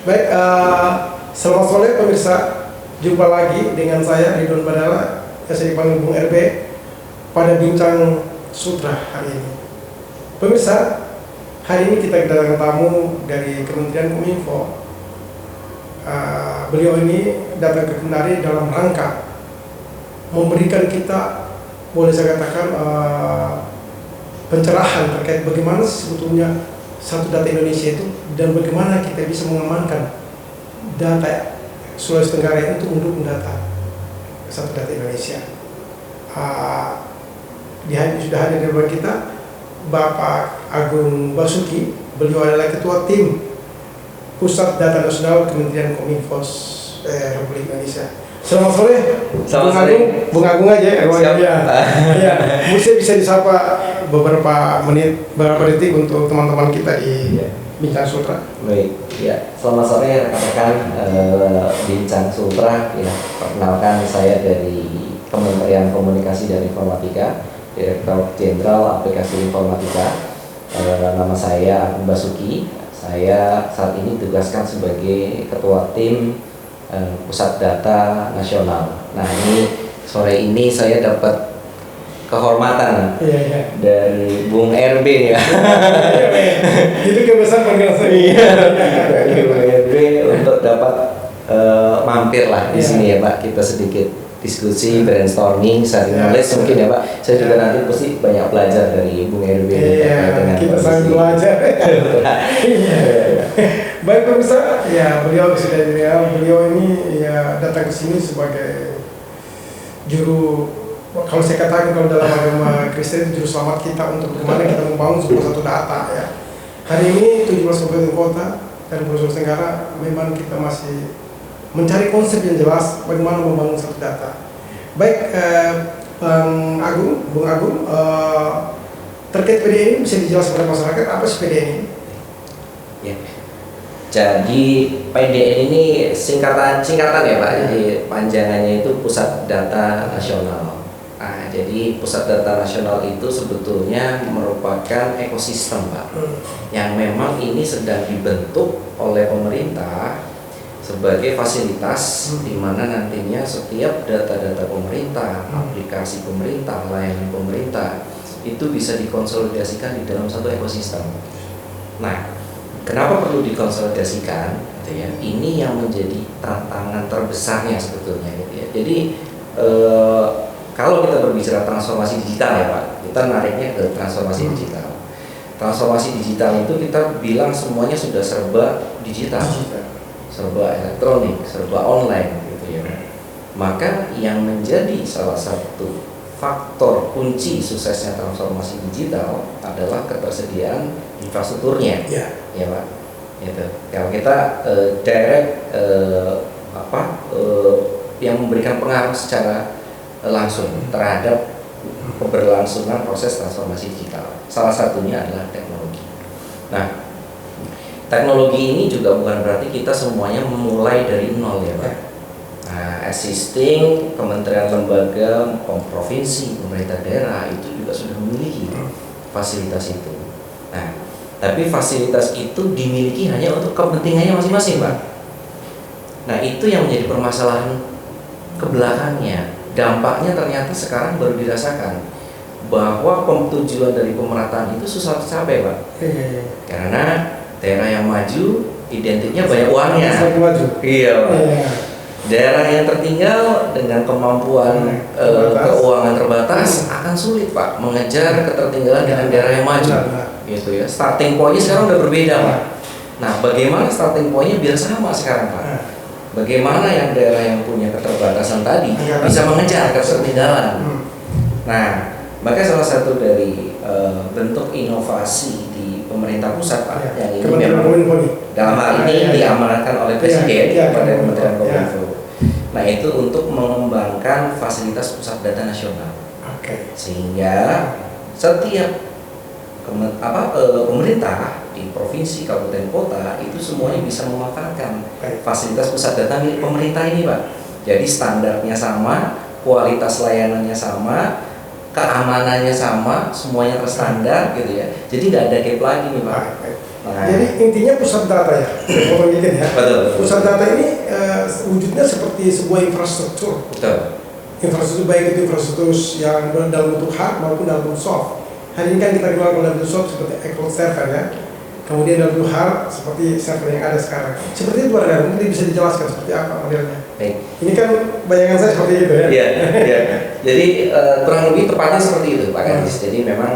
Baik, selamat sore pemirsa. Jumpa lagi dengan saya Ridwan Badala, yang saya dipanggil Bung RB pada Bincang Sutra hari ini. Pemirsa, hari ini kita kedatangan tamu dari Kementerian Kominfo. Beliau ini datang ke Kendari dalam rangka memberikan kita, boleh saya katakan, pencerahan terkait bagaimana sebetulnya satu data Indonesia itu dan bagaimana kita bisa mengamankan data Sulawesi Tenggara itu untuk mendata satu data Indonesia. Sudah hadir di luar kita Bapak Agung Basuki. Beliau adalah Ketua Tim Pusat Data Nasional Kementerian Kominfo Republik Indonesia. Selamat sore, Bung Agung aja ya. Ya, mungkin bisa disapa beberapa detik untuk teman-teman kita di Bincang Sutra. Baik, ya, selamat sore rekan-rekan Bincang Sutra. Ya, perkenalkan saya dari Kementerian Komunikasi dan Informatika, Direktur Jenderal Aplikasi Informatika. Nama saya Agung Basuki. Saya saat ini ditugaskan sebagai Ketua Tim Pusat Data Nasional. Nah, ini sore ini saya dapat kehormatan dari Bung RB ya. Itu kebesaran panggilan saya. Dari Bung RB untuk dapat mampir lah di sini ya Pak. Kita sedikit diskusi, brainstorming, sharing knowledge mungkin ya Pak. Saya juga nanti pasti banyak belajar dari Bung RB. Iya, kita sambil belajar. Baik pemirsa, ya beliau sudah dikenal. Beliau ini ya datang ke sini sebagai juru, kalau saya katakan kalau dalam agama Kristen itu juru selamat kita untuk bagaimana kita membangun sebuah satu data ya. Hari ini 17 kabupaten kota dan Pulau Sulawesi Tenggara memang kita masih mencari konsep yang jelas bagaimana membangun satu data. Baik, Bung Agung, terkait PDN ini bisa dijelaskan kepada masyarakat apa sih PDN ini? Ya. Jadi PDN ini singkatan ya Pak. Jadi panjangannya itu Pusat Data Nasional. Nah, jadi Pusat Data Nasional itu sebetulnya merupakan ekosistem Pak, yang memang ini sedang dibentuk oleh pemerintah sebagai fasilitas di mana nantinya setiap data-data pemerintah, aplikasi pemerintah, layanan pemerintah itu bisa dikonsolidasikan di dalam satu ekosistem. Nah, kenapa perlu dikonsolidasikan? Gitu ya. Ini yang menjadi tantangan terbesarnya sebetulnya. Gitu ya. Jadi kalau kita berbicara transformasi digital ya Pak, kita nariknya ke transformasi digital. Transformasi digital itu kita bilang semuanya sudah serba digital. Serba elektronik, serba online gitu ya. Maka yang menjadi salah satu faktor kunci suksesnya transformasi digital adalah ketersediaan infrastrukturnya, ya Pak. Gitu. Kalau kita direct yang memberikan pengaruh secara langsung terhadap keberlangsungan proses transformasi digital, salah satunya adalah teknologi. Nah, teknologi ini juga bukan berarti kita semuanya memulai dari nol ya Pak. Nah, existing kementerian, lembaga, provinsi, pemerintah daerah itu juga sudah memiliki fasilitas itu. Nah, tapi fasilitas itu dimiliki hanya untuk kepentingannya masing-masing Pak. Nah, itu yang menjadi permasalahan ke belakangnya. Dampaknya ternyata sekarang baru dirasakan bahwa tujuan dari pemerataan itu susah tercapai Pak. Karena daerah yang maju identiknya banyak uangnya. Iya. Daerah yang tertinggal dengan kemampuan keuangan terbatas akan sulit Pak mengejar ketertinggalan dengan daerah yang maju. Gitu ya. Starting point-nya sekarang udah berbeda Pak. Nah, bagaimana starting point-nya biar sama sekarang Pak? Bagaimana yang daerah yang punya keterbatasan tadi bisa mengejar ketertinggalan? Nah, maka salah satu dari bentuk inovasi di pemerintah pusat Pak, yang ini memang dalam hal ini diamanatkan oleh Presiden kepada Kementerian Kominfo. Nah, itu untuk mengembangkan fasilitas pusat data nasional. Sehingga setiap pemerintah di provinsi, kabupaten, kota itu semuanya bisa memanfaatkan fasilitas pusat data milik pemerintah ini Pak. Jadi standarnya sama, kualitas layanannya sama, keamanannya sama, semuanya terstandar gitu ya. Jadi nggak ada gap lagi nih Pak. Nah, jadi intinya pusat data ya, ya. Betul. Pusat data ini wujudnya seperti sebuah infrastruktur. Betul. Infrastruktur baik itu infrastruktur yang dalam bentuk hard maupun dalam bentuk soft. Hari ini kan kita kenal dalam bentuk soft seperti cloud server ya. Kemudian dalam bentuk hard seperti server yang ada sekarang. Seperti itu Pak, mungkin bisa dijelaskan seperti apa modelnya. Baik. Ini kan bayangan saya seperti itu ya. Iya, iya. Jadi kurang lebih tepatnya seperti itu Pak Kadis. Jadi memang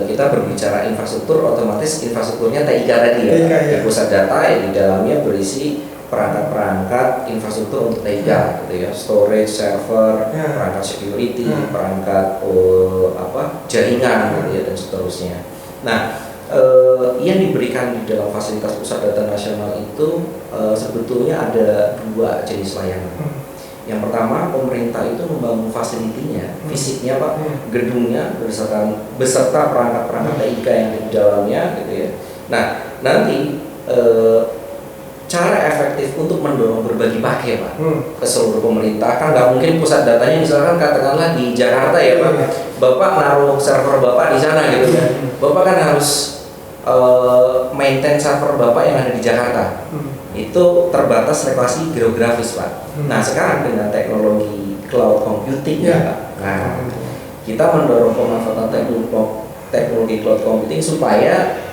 kita berbicara infrastruktur, otomatis infrastrukturnya TIK tadi ya. TIK, ya. Pusat data yang di dalamnya berisi perangkat-perangkat infrastruktur untuk TIK gitu ya, storage, server, perangkat security, perangkat jaringan gitu ya, dan seterusnya. Nah, yang diberikan di dalam fasilitas pusat data nasional itu sebetulnya ada dua jenis layanan. Yang pertama, pemerintah itu membangun fasilitinya, fisiknya Pak, gedungnya beserta perangkat-perangkat TIK yang di dalamnya gitu ya. Nah, nanti cara efektif untuk mendorong berbagi pakai Pak ke seluruh pemerintah, kan nggak mungkin pusat datanya misalkan katakanlah di Jakarta ya Pak, Bapak naruh server Bapak di sana gitu kan, Bapak kan harus maintain server Bapak yang ada di Jakarta. Itu terbatas lokasi geografis Pak. Nah sekarang dengan teknologi cloud computing ya Pak, nah kita mendorong pemanfaatan teknologi cloud computing supaya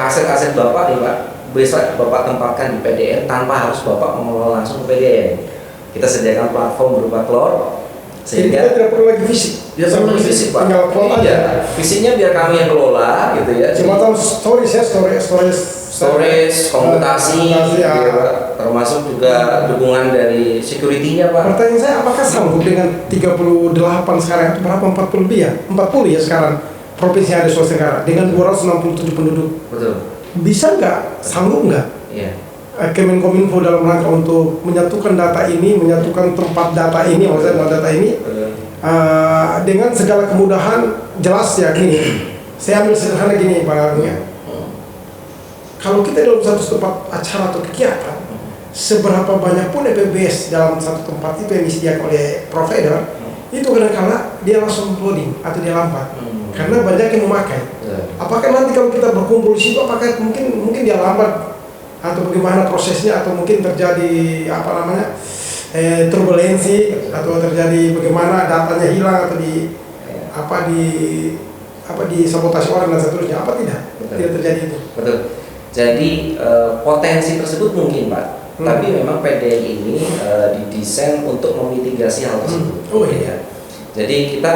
aset-aset Bapak nih Pak bisa Bapak tempatkan di PDN tanpa harus Bapak mengelola langsung ke PDN. Kita sediakan platform berupa cloud sehingga jadi tidak perlu lagi fisik. Dia perlu fisik Pak. Tinggal cloud aja. Fisiknya biar kami yang kelola gitu ya. Cuma tahu storage ya, storage, komputasi, ya. Gitu, termasuk juga dukungan dari security-nya Pak. Pertanyaan saya, apakah sanggup dengan 38 sekarang itu berapa, 40 lebih ya? 40 ya sekarang provinsi yang ada Sulawesi Tenggara dengan 267 penduduk. Betul. Bisa nggak? Sanggup nggak? Iya. Kemenkominfo dalam rangka untuk menyatukan data ini, menyatukan tempat data ini, maksudnya data ini dengan segala kemudahan, jelas ya gini. Saya ambil sederhana gini Pak Agung ya. Kalau kita dalam satu tempat acara atau kegiatan, seberapa banyak pun EPBS dalam satu tempat itu yang disediakan oleh provider, itu kadang-kala dia langsung loading atau dia lambat karena banyak yang memakai. Apakah nanti kalau kita berkumpul di situ, apakah mungkin dia lambat atau bagaimana prosesnya, atau mungkin terjadi turbulensi, atau terjadi bagaimana datanya hilang atau di sabotase orang dan seterusnya, apa tidak? Betul. Tidak terjadi itu. Betul. Jadi potensi tersebut mungkin Pak, tapi memang PDN ini didesain untuk memitigasi hal tersebut. Oh iya. Jadi kita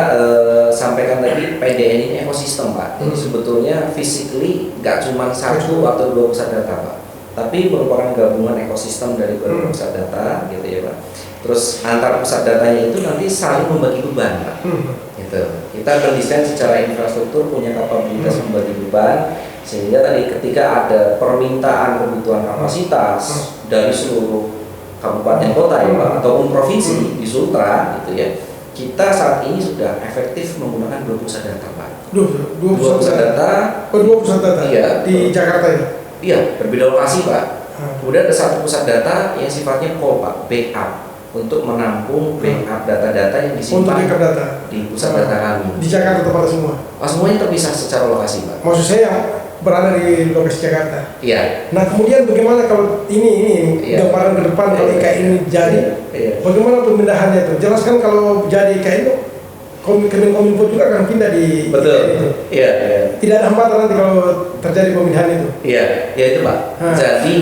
sampaikan tadi PDN ini ekosistem Pak. Jadi sebetulnya physically nggak cuma satu atau dua pusat data Pak, tapi merupakan gabungan ekosistem dari beberapa pusat data gitu ya Pak. Terus antar pusat datanya itu nanti saling membagi beban Pak. Gitu. Kita berdesain secara infrastruktur punya kapabilitas membagi beban, sehingga tadi ketika ada permintaan kebutuhan kapasitas dari seluruh kabupaten kota ya Pak, ataupun provinsi di Sultra gitu ya, kita saat ini sudah efektif menggunakan dua pusat data Pak. Dua pusat data. Dua pusat data. Iya, di Jakarta ini. Iya, berbeda lokasi Pak. Kemudian ada satu pusat data yang sifatnya core Pak, backup, untuk menampung backup data-data yang disimpan di pusat data kami. Di Jakarta tempat semua. Semuanya terpisah secara lokasi Pak. Maksud saya yang berada di lokasi Jakarta. Iya. Nah kemudian bagaimana kalau ini gambaran ke depan kalau IKN ini jadi, bagaimana pemindahannya itu? Jelaskan kalau jadi IKN itu, Kemenkominfo juga akan pindah di IKN itu. Iya. Tidak ada hambatan nanti kalau terjadi pemindahan itu. Iya, ya itu Pak. Jadi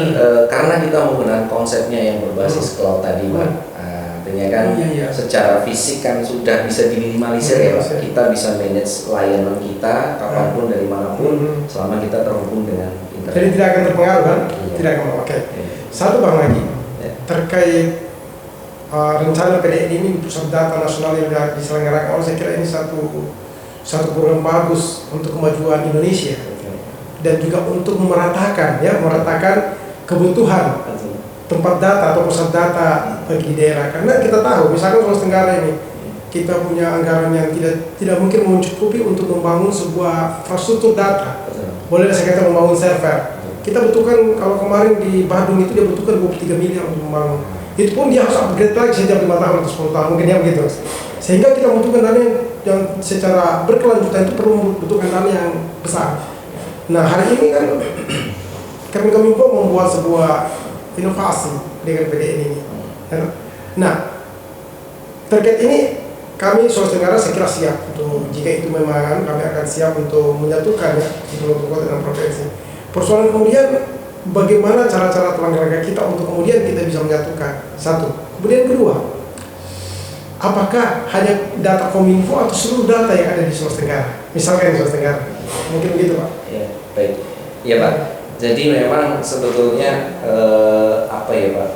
karena kita menggunakan konsepnya yang berbasis cloud tadi Pak, artinya kan secara fisik kan sudah bisa diminimalisir ya Pak. Kita bisa manage layanan kita kapanpun dari manapun selama kita terhubung dengan internet. Jadi tidak akan terpengaruh kan? Tidak akan. Oke. Satu Bang lagi terkait rencana PDN ini pusat data nasional yang diselenggarakan, saya kira ini satu program bagus untuk kemajuan Indonesia dan juga untuk meratakan kebutuhan tempat data atau pusat data bagi daerah. Karena kita tahu misalkan Sulawesi Tenggara ini kita punya anggaran yang tidak mungkin mencukupi untuk membangun sebuah infrastruktur data. Boleh saya kata membangun server. Kita butuhkan, kalau kemarin di Badung itu dia butuhkan 23 miliar untuk membangun. Itu pun dia harus upgrade lagi setiap 5 tahun atau 10 tahun, mungkin ya begitu. Sehingga kita membutuhkan dana yang yang secara berkelanjutan itu perlu membutuhkan dana yang besar. Nah hari ini kan Kemenkominfo membuat sebuah inovasi dengan PDN ini. Nah terkait ini kami Sulawesi Tenggara saya kira siap untuk jika itu memang kami akan siap untuk menyatukan ya di kabupaten dan provinsi. Persoalan kemudian bagaimana cara-cara langkah kita untuk kemudian kita bisa menyatukan satu. Kemudian kedua, apakah hanya data Kominfo atau seluruh data yang ada di Sulawesi Tenggara? Misalkan di Sulawesi Tenggara, mungkin begitu Pak. Ya, baik. Ya Pak. Jadi memang sebetulnya apa ya Pak?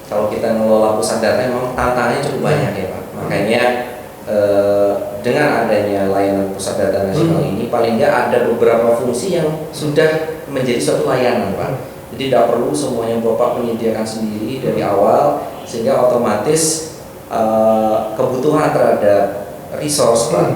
Kalau kita ngelola pusat data memang tantangannya cukup banyak ya Pak. Makanya dengan adanya layanan pusat data nasional ini paling nggak ada beberapa fungsi yang sudah menjadi suatu layanan Pak. Jadi tidak perlu semuanya Bapak menyediakan sendiri dari awal, sehingga otomatis kebutuhan terhadap resource Pak,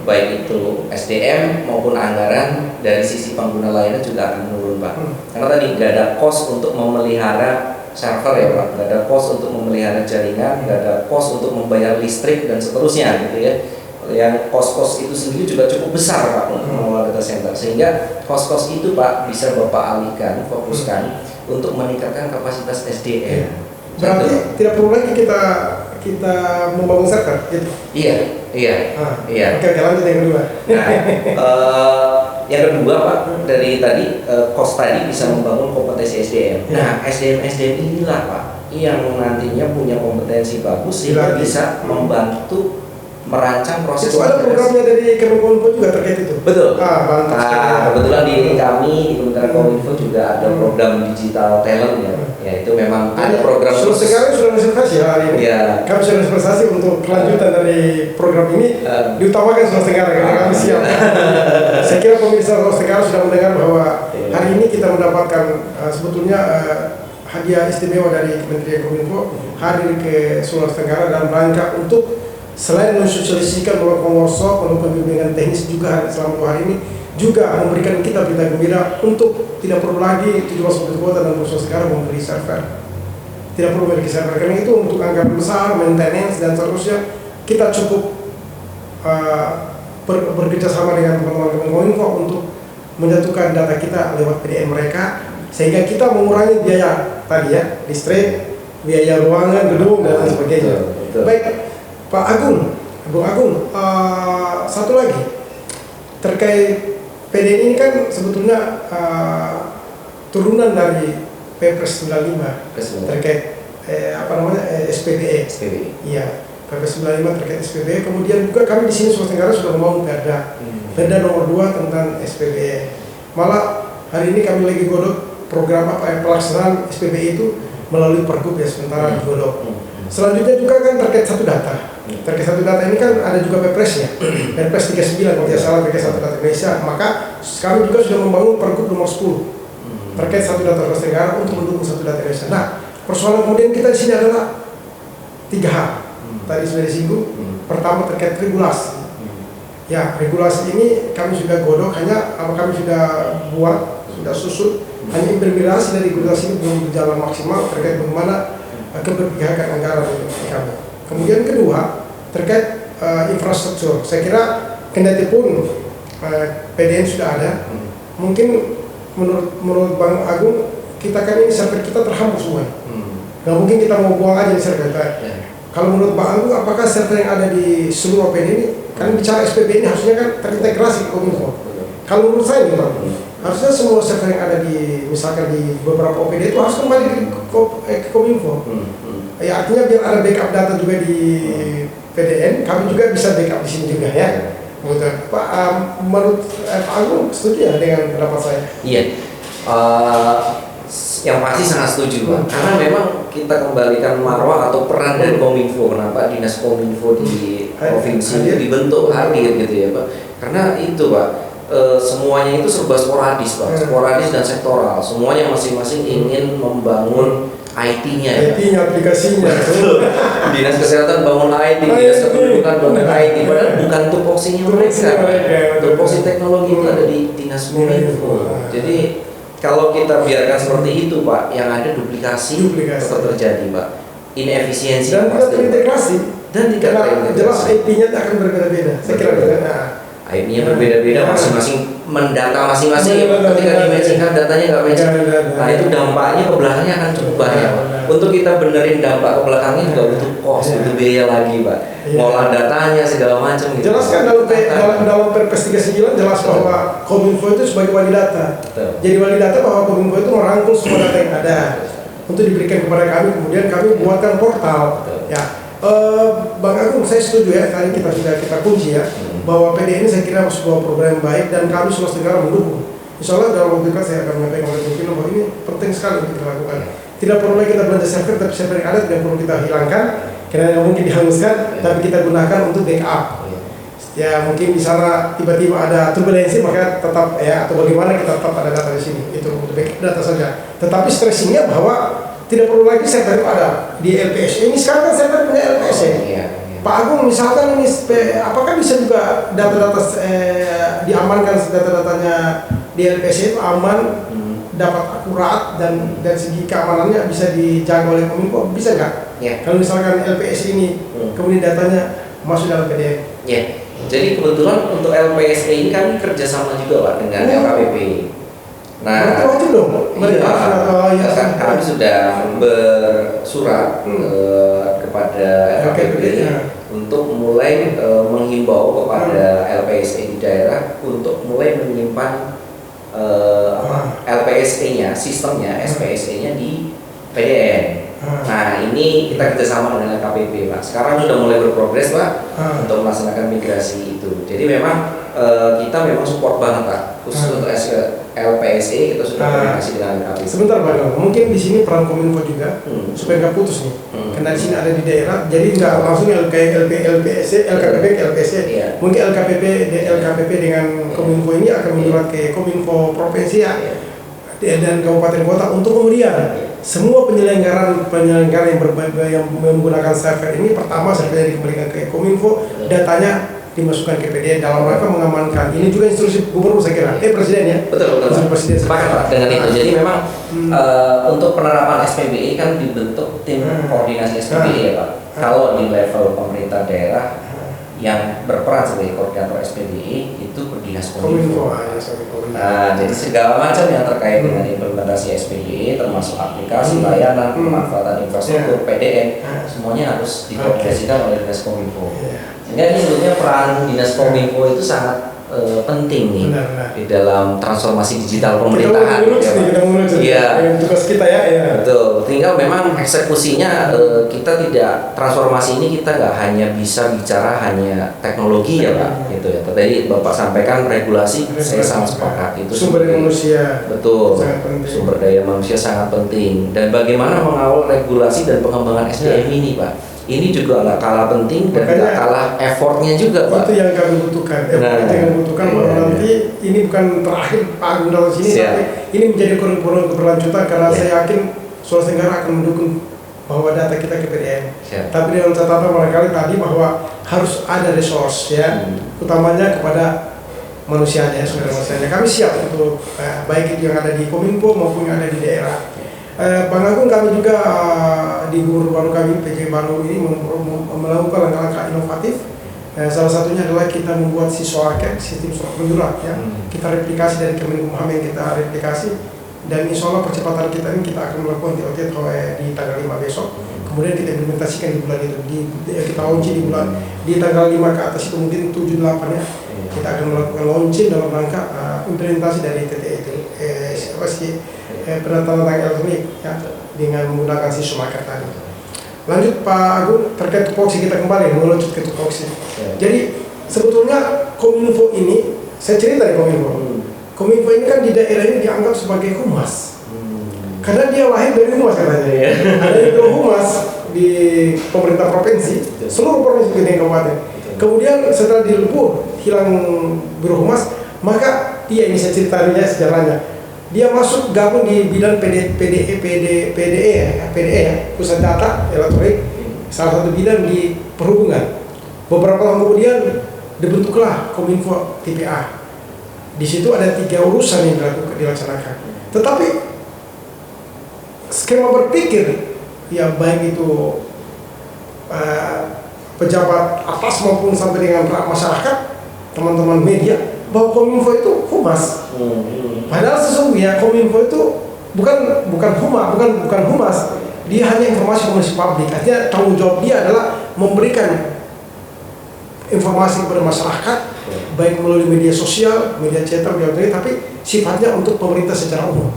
baik itu SDM maupun anggaran dari sisi pengguna lainnya juga akan menurun Pak. Karena tadi nggak ada cost untuk memelihara server ya Pak, nggak ada cost untuk memelihara jaringan, nggak ada cost untuk membayar listrik dan seterusnya gitu ya. Yang cost-cost itu sendiri juga cukup besar Pak untuk mengelola data center, sehingga cost-cost itu Pak bisa Bapak alihkan, fokuskan untuk meningkatkan kapasitas SDM. Berarti tidak perlu lagi kita membangun server gitu. Iya. Oke, lanjut yang kedua. Nah, yang kedua Pak, dari tadi cost tadi bisa membangun kompetensi SDM. Nah, SDM inilah Pak yang nantinya punya kompetensi bagus sehingga bisa membantu merancang proses. Itu ada programnya dari Kemenkominfo juga terkait itu. Betul. Nah, kebetulan di kami di Kementerian Kominfo juga ada program digital talent ya. Ya itu memang ada program. Sekarang sudah reservasi ya hari ini. Ya. Kami sudah reservasi untuk kelanjutan dari program ini diutamakan Sulawesi Tenggara karena kami siap. Saya kira pemirsa Sulawesi Tenggara sudah mendengar bahwa hari ini kita mendapatkan sebetulnya hadiah istimewa dari Kementerian Kominfo hadir ke Sulawesi Tenggara dalam rangka untuk selain mensosialisasikan bahwa Komorso melakukan bimbingan teknis juga selama 2 hari ini, juga memberikan kita berita gembira untuk tidak perlu lagi 17 kota dan Sulawesi Tenggara membeli server. Tidak perlu memiliki server, karena itu untuk anggaran besar, maintenance dan seterusnya kita cukup bekerja sama dengan teman-teman Kemenkominfo untuk menyatukan data kita lewat PDN mereka, sehingga kita mengurangi biaya tadi ya, listrik, biaya ruangan, gedung dan lain sebagainya. Baik. Pak Agung, Bung Agung, satu lagi terkait PDN ini kan sebetulnya turunan dari Perpres 95 terkait SPBE. Iya, Perpres 95 terkait SPBE. Kemudian juga kami di sini Sulawesi Tenggara sudah membangun Perda nomor 2 tentang SPBE. Malah hari ini kami lagi godok program pelaksanaan SPBE itu melalui Pergub ya, sementara digodok. Selanjutnya juga kan terkait satu data. Terkait satu data ini kan ada juga Perpresnya, Perpres 39 kalau tidak salah terkait satu data Indonesia. Maka kami juga sudah membangun Pergub nomor 10 terkait satu data Sulawesi Tenggara untuk mendukung satu data Indonesia. Nah, persoalan kemudian kita di sini adalah 3 hal. Tadi sudah disinggung. Pertama terkait regulasi. Ya, regulasi ini kami sudah godok, hanya kami sudah buat, sudah susun. Hanya implementasi dari regulasi ini belum berjalan maksimal terkait bagaimana keberpihakan anggaran di kami. Kemudian kedua terkait infrastruktur. Saya kira kendati pun PDN sudah ada, mungkin menurut Bang Agung kita kan ini server kita terhambat semua. Nggak mungkin kita mau buang aja di server kita. Kalau menurut Bang Agung, apakah server yang ada di seluruh PDN ini, kan bicara SPB ini harusnya kan terintegrasi ke Kominfo. Kalau menurut saya nih Bang, harusnya semua server yang ada di misalkan di beberapa OPD itu harus kembali ke Kominfo. Ya artinya biar ada backup data juga di PDN, kami juga bisa backup di sini juga ya. Pak, menurut Pak Agung setuju ya dengan pendapat saya? Iya, yang pasti sangat setuju Pak. Karena memang kita kembalikan marwah atau peran dari Kominfo. Kenapa dinas Kominfo di provinsi itu dibentuk hadir gitu ya Pak? Karena itu Pak. Semuanya itu serba sporadis Pak, sporadis dan sektoral. Semuanya masing-masing ingin membangun IT-nya, aplikasinya. Dinas kesehatan bangun IT, dinas kependudukan bangun IT. Padahal bukan tupoksinya mereka. Tupoksi teknologi itu ada di dinas Kominfo. Jadi kalau kita biarkan seperti itu Pak, yang ada duplikasi tetap terjadi Pak. Inefisiensi dan tidak terintegrasi. dan tidak terintegrasi. Jelas IP-nya akan berbeda-beda. Saya kira IP-nya berbeda-beda, masing-masing mendata masing-masing. Ketika di-matchingkan datanya nggak matching, nah itu dampaknya ke belakangnya akan cukup banyak. Untuk kita benerin dampak ke belakangnya juga butuh cost, butuh biaya lagi, Pak. Ngolah datanya segala macam. Gitu. Jelas kan dalam Perpres 39 jelas bahwa Kominfo itu sebagai wali data. Jadi wali data bahwa Kominfo itu merangkul semua data yang ada untuk diberikan kepada kami, kemudian kami buatkan portal. Ya. Bang Agung, saya setuju ya, tadi kita kunci ya, bahwa PD ini saya kira sebuah program yang baik dan kami Sulawesi Tenggara mendukung. Insya Allah dalam waktu dekat saya akan menyampaikan oleh Bung Pino bahwa ini penting sekali untuk kita lakukan. Tidak perlu lagi kita belanja server, tapi server yang ada tidak perlu kita hilangkan, karena mungkin dihanguskan, tapi kita gunakan untuk backup. Ya mungkin di sana tiba-tiba ada turbulensi, maka tetap ya atau bagaimana kita tetap ada data di sini, itu untuk backup data saja. Tetapi stressingnya bahwa tidak perlu lagi server itu ada di LPSA. Ini sekarang kan server punya LPSA. Pak Agung, misalkan ini apakah bisa juga data-data diamankan, data-datanya di LPSA itu aman, dapat akurat dan segi keamanannya bisa dijaga oleh Kominfo, bisa nggak? Kalau misalkan LPSA ini kemudian datanya masuk dalam PDF. Jadi kebetulan untuk LPSA ini kami kerjasama juga Pak dengan LKPP. Nah, wajib dong. Kami sudah bersurat kepada LKPP untuk mulai menghimbau kepada LPSA di daerah untuk mulai menyimpan LPSA-nya, sistemnya, SPSA-nya di PDN. Nah, ini kita kerjasama dengan LKPP, Pak. Sekarang sudah mulai berprogres, Pak, untuk melaksanakan migrasi itu. Jadi memang kita memang support banget, Pak. Khusus untuk LPSA kita sudah komunikasi dengan LKPP. Sebentar, Pak. Mungkin di sini peran Kominfo juga supaya nggak putus nih. Karena di sini ada di daerah, jadi nggak langsung LPSA, LKPP ke LPSA. Mungkin LKPP dengan Kominfo ini akan menyurat ke Kominfo provinsi dan kabupaten kota untuk kemudian semua penyelenggara yang menggunakan server ini, pertama servernya dikembalikan ke Kominfo, datanya dimasukkan ke PDN dalam rangka mengamankan. Ini juga instruksi gubernur saya kira, presiden ya. Betul. Presiden sepakat dengan itu. Jadi memang untuk penerapan SPBE kan dibentuk tim koordinasi SPBE ya Pak. Kalau di level pemerintah daerah yang berperan sebagai koordinator SPBE itu Dinas Kominfo. Nah, jadi segala macam yang terkait dengan implementasi SPBE termasuk aplikasi, layanan, pemanfaatan infrastruktur, PDN, semuanya harus dikoordinasikan oleh Dinas Kominfo. Sehingga ini sebetulnya peran Dinas Kominfo itu sangat penting nih di dalam transformasi digital pemerintahan. Iya. Tugas kita ya. Betul. Tinggal memang eksekusinya kita tidak, transformasi ini kita nggak hanya bisa bicara hanya teknologi ya Pak. Gitu ya. Tadi Bapak sampaikan regulasi, saya sangat sepakat. Itu sumber daya manusia. Betul. Sumber daya manusia sangat penting. Dan bagaimana mengawal regulasi dan pengembangan SDM ini Pak. Ini juga nggak kalah penting dan nggak kalah effortnya juga Pak. Itu yang kami butuhkan. Itu yang butuhkan bahwa nanti ini bukan terakhir Pak Agung dalam sini, tapi ini menjadi kurikulum keberlanjutan karena saya yakin Sulawesi Tenggara akan mendukung bahwa data kita ke PDN. Tapi dengan catatan barangkali tadi bahwa harus ada resource ya, utamanya kepada manusianya, sumber manusianya. Kami siap untuk baik itu yang ada di Kominfo maupun yang ada di daerah. Bang Agung, kami juga di gubernur baru kami PJ baru ini melakukan langkah-langkah inovatif. Salah satunya adalah kita membuat siswa-aket, sistem surat menyurat ya. Kita replikasi dari Kemenkumham yang kita replikasi, dan insya Allah percepatan kita ini kita akan melakukan TOT di tanggal 5 besok. Kemudian kita implementasikan di bulan itu, kita launching di tanggal 5 ke atas itu mungkin 7-8 ya. Kita akan melakukan launching dalam rangka implementasi dari TTE itu, penandatangan elektronik ya, dengan menggunakan sistem market tadi. Lanjut Pak Agung, terkait tupoksi kita kembali melanjut ke tupoksi. Jadi sebetulnya Kominfo ini, saya cerita dari Kominfo. Kominfo ini kan di daerah ini dianggap sebagai humas. Karena dia lahir dari humas katanya. Ada yang humas di pemerintah provinsi, seluruh provinsi di kabupaten. Kemudian setelah dilebur hilang biro humas, maka dia ini saya ceritanya sejarahnya. Dia masuk gabung di bidang PDE ya, pusat data elektronik, salah satu bidang di perhubungan. Beberapa tahun kemudian dibentuklah Kominfo TPA. Di situ ada 3 urusan yang dilaksanakan. Tetapi skema berpikir ya baik itu pejabat atas maupun sampai dengan masyarakat, teman-teman media, bahwa Kominfo itu humas. Padahal sesungguhnya Kominfo itu bukan humas. Dia hanya informasi komunikasi publik. Artinya tanggung jawab dia adalah memberikan informasi kepada masyarakat, baik melalui media sosial, media cetak, tapi sifatnya untuk pemerintah secara umum,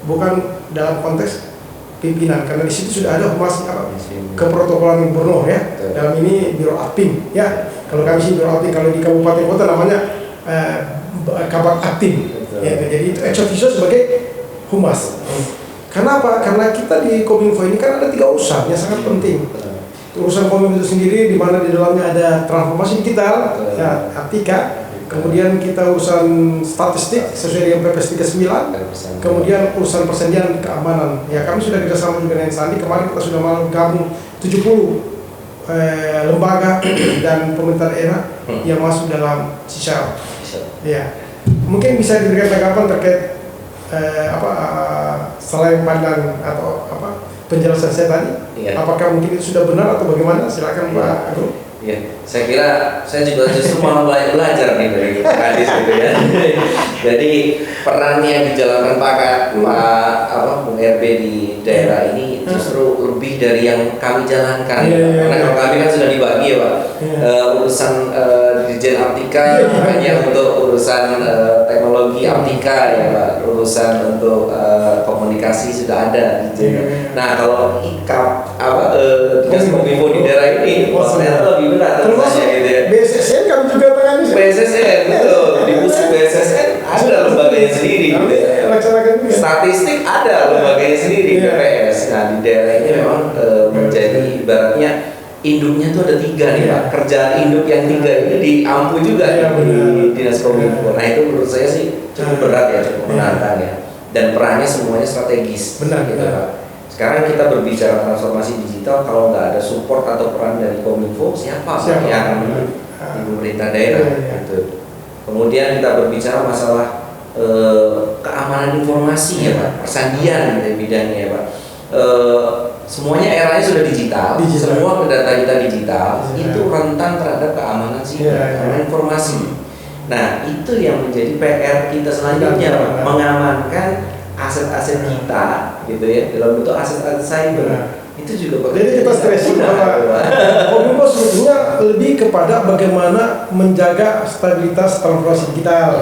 bukan dalam konteks pimpinan. Karena di situ sudah ada humas keprotokolan gubernur ya. Dalam ini Biro Apim ya. Kalau kami sih Biro Apim, kalau di kabupaten kota namanya Kabak Apim. Ya, jadi itu ex officio sebagai humas. Kenapa? Karena kita di Kominfo ini kan ada 3 urusan yang sangat penting. Urusan Kominfo itu sendiri, di mana di dalamnya ada transformasi digital, ya, Aptika. Kemudian kita urusan statistik sesuai dengan PPS 39. Kemudian urusan persediaan keamanan. Ya, kami sudah kerjasama juga dengan Sandi. Kemarin kita sudah mau gabung 70 lembaga dan pemerintah daerah yang masuk dalam CISAL. Ya, mungkin bisa diberikan tanggapan terkait selain pandangan atau penjelasan saya tadi, apakah mungkin itu sudah benar atau bagaimana? Silakan Pak Agung. Ya, saya kira saya juga justru malah belajar nih dari Pak Kadis gitu ya. Jadi peran yang dijalankan Bung RB di daerah ini justru lebih dari yang kami jalankan. Karena kalau kami kan sudah dibagi ya Pak, urusan Dirjen Aptika hanya untuk urusan teknologi Aptika ya Pak, urusan untuk komunikasi sudah ada. Nah kalau Dinas Kominfo di daerah ini, ternyata lebih berat termasuk gitu ya. BSSN kami juga tangani. BSSN betul, di pusat BSSN ada lembaganya sendiri gitu ya. Statistik ada lembaganya sendiri BPS. Nah di daerah ini memang menjadi ibaratnya induknya tuh ada 3 nih Pak. Kerjaan induk yang 3 ini diampu juga di Dinas Kominfo. Nah itu menurut saya sih cukup berat ya, cukup menantang ya. Dan perannya semuanya strategis. Benar gitu Pak. Sekarang kita berbicara transformasi digital, kalau nggak ada support atau peran dari Kominfo, siapa yang di pemerintah daerah? Gitu. Kemudian kita berbicara masalah keamanan informasi ya Pak, persandian di bidangnya ya Pak. Semuanya eranya sudah digital. Semua data kita digital, itu rentan terhadap keamanan keamanan informasi. Nah itu yang menjadi PR kita selanjutnya Pak, mengamankan aset-aset kita gitu ya dalam bentuk aset-aset cyber. Itu juga jadi kita stressing bahwa Kominfo sebetulnya lebih kepada bagaimana menjaga stabilitas transformasi digital,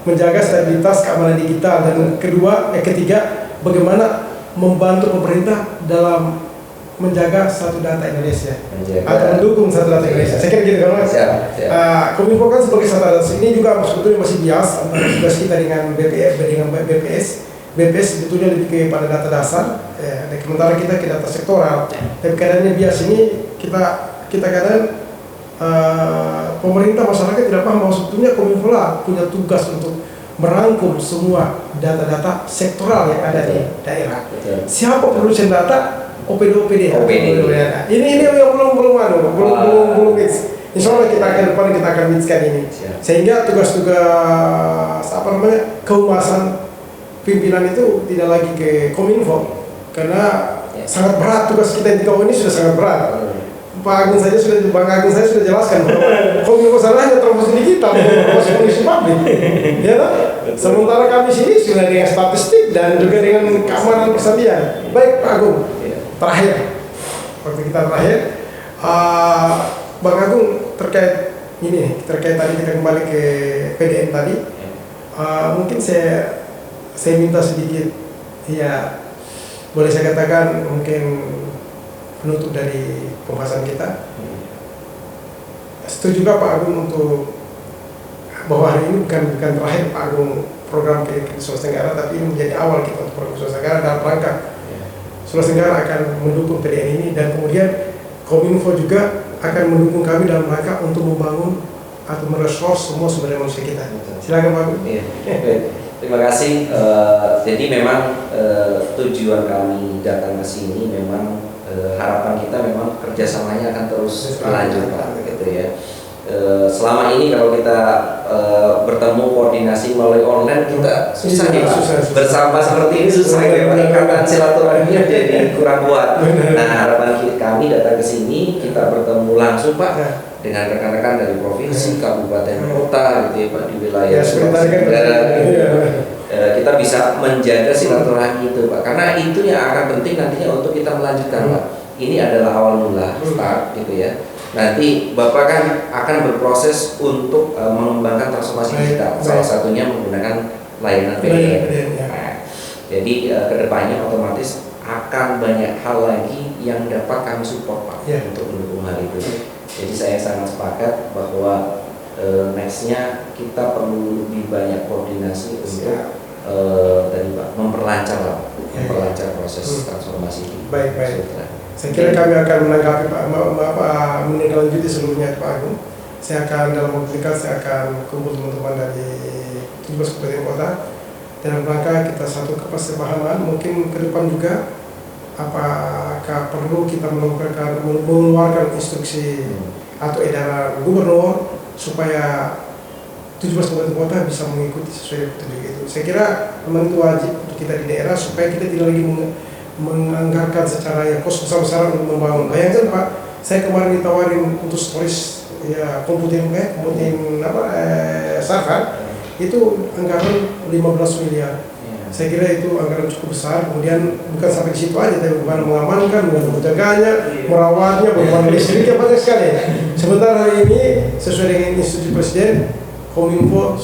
menjaga stabilitas keamanan digital, dan ketiga bagaimana membantu pemerintah dalam menjaga satu data Indonesia atau mendukung satu data Indonesia. Saya kira gitu kan Mas. Kominfo kan sebagai satu data ini juga sebetulnya masih bias antara tugas kita dengan BPS. BPS sebetulnya lebih kepada data dasar, sementara kita ke data sektoral. Dan keadaannya bias ini kita kadang pemerintah masyarakat tidak paham bahwa sebetulnya Kominfo punya tugas untuk merangkum semua data-data sektoral yang ada di daerah. Siapa produsen data? OPD. Ini yang belum mix. Insya Allah kita akan mixkan ini. Sehingga tugas-tugas kehumasan pimpinan itu tidak lagi ke Kominfo, karena sangat berat tugas kita di KO ini, sudah sangat berat. Bang Agung saya sudah jelaskan bahwa Kominfo sana hanya transformasi digital, transformasi komunikasi publik, ya kan? Sementara kami sini sudah dengan statistik dan juga dengan keamanan persandian. Baik Pak Agung, terakhir waktu kita Bang Agung terkait tadi kita kembali ke PDN tadi, mungkin saya minta sedikit, ya boleh saya katakan mungkin penutup dari pembahasan kita. Setuju juga Pak Agung untuk bahwa hari ini bukan terakhir Pak Agung program ke Sulawesi Tenggara, tapi ini menjadi awal kita untuk program Sulawesi Tenggara dalam rangka Sulawesi Tenggara akan mendukung PDN ini, dan kemudian Kominfo juga akan mendukung kami dalam rangka untuk membangun atau merestore semua sumber daya manusia kita. Silakan Pak Agung. Terima kasih. Jadi memang tujuan kami datang ke sini memang harapan kita memang kerjasamanya akan terus berlanjut Pak, gitu ya. Selama ini kalau kita bertemu koordinasi melalui online kita susah nih Pak. Susah. Bersama seperti ini susah ya Pak. Ikatan silaturahminya jadi kurang kuat. Nah, harapan kami datang ke sini kita bertemu langsung Pak dengan rekan-rekan dari provinsi, kabupaten, kota gitu ya Pak, di wilayah Sulawesi Tenggara. Kita bisa menjaga silaturahmi itu Pak, karena itu yang akan penting nantinya untuk kita melanjutkan Pak. Ini adalah awal mula start gitu ya. Nanti Bapak kan akan berproses untuk mengembangkan transformasi digital, salah satunya menggunakan layanan PDN. Nah, jadi kedepannya otomatis akan banyak hal lagi yang dapat kami support Pak untuk mendukung hal itu. Jadi saya sangat sepakat bahwa nextnya kita perlu lebih banyak koordinasi untuk tadi Pak memperlancar proses transformasi. Baik. Saya kira kami akan menanggapi Pak, menindaklanjuti seluruhnya Pak Agung. Saya akan dalam waktu dekat saya akan kumpul teman-teman dari 17 kabupaten kota dalam rangka kita satu kesepahaman. Mungkin ke depan juga apakah perlu kita mengeluarkan instruksi atau edaran gubernur supaya 17 kabupaten kota bisa mengikuti sesuai petunjuk itu. Saya kira memang itu wajib untuk kita di daerah supaya kita tidak lagi menganggarkan secara yang kos besar-besaran untuk membangun. Bayangkan Pak, saya kemarin ditawarin untuk storage ya komputing server itu anggaran 15 miliar. Saya kira itu anggaran cukup besar. Kemudian bukan sampai di situ aja, tapi bagaimana mengamankan, bagaimana menjaganya, merawatnya, bagaimana listriknya banyak sekali. Sementara hari ini sesuai dengan instruksi Presiden, Kominfo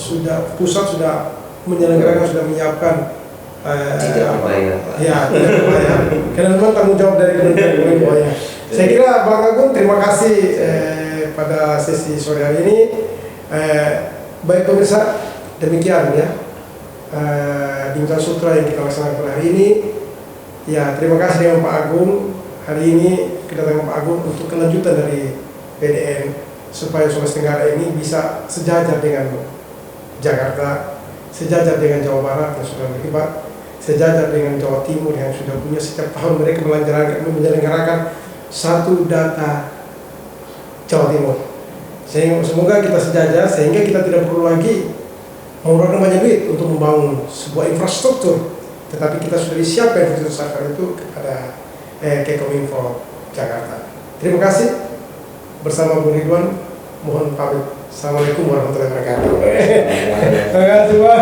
pusat sudah menyelenggarakan, sudah menyiapkan tidak berbayar Pak. Ya, tidak berbayar. Karena memang tanggung jawab dari Kementerian Kominfo ya. Saya kira Bang Agung, terima kasih pada sesi sore hari ini. Baik pemirsa, demikian ya Bincang Sutra yang kita laksanakan hari ini. Ya, terima kasih dengan Pak Agung. Hari ini kedatangan Pak Agung untuk kelanjutan dari PDN supaya Sulawesi Tenggara ini bisa sejajar dengan Jakarta, sejajar dengan Jawa Barat yang sudah berkibar, sejajar dengan Jawa Timur yang sudah punya setiap tahun mereka menyelenggarakan satu data Jawa Timur. Semoga kita sejajar sehingga kita tidak perlu lagi mengeluarkan banyak duit untuk membangun sebuah infrastruktur, tetapi kita sudah disiapkan infrastruktur itu kepada Kekominfo Jakarta. Terima kasih. Bersama Bung Ridwan, mohon pamit. Assalamualaikum warahmatullahi wabarakatuh. Terima kasih Pak.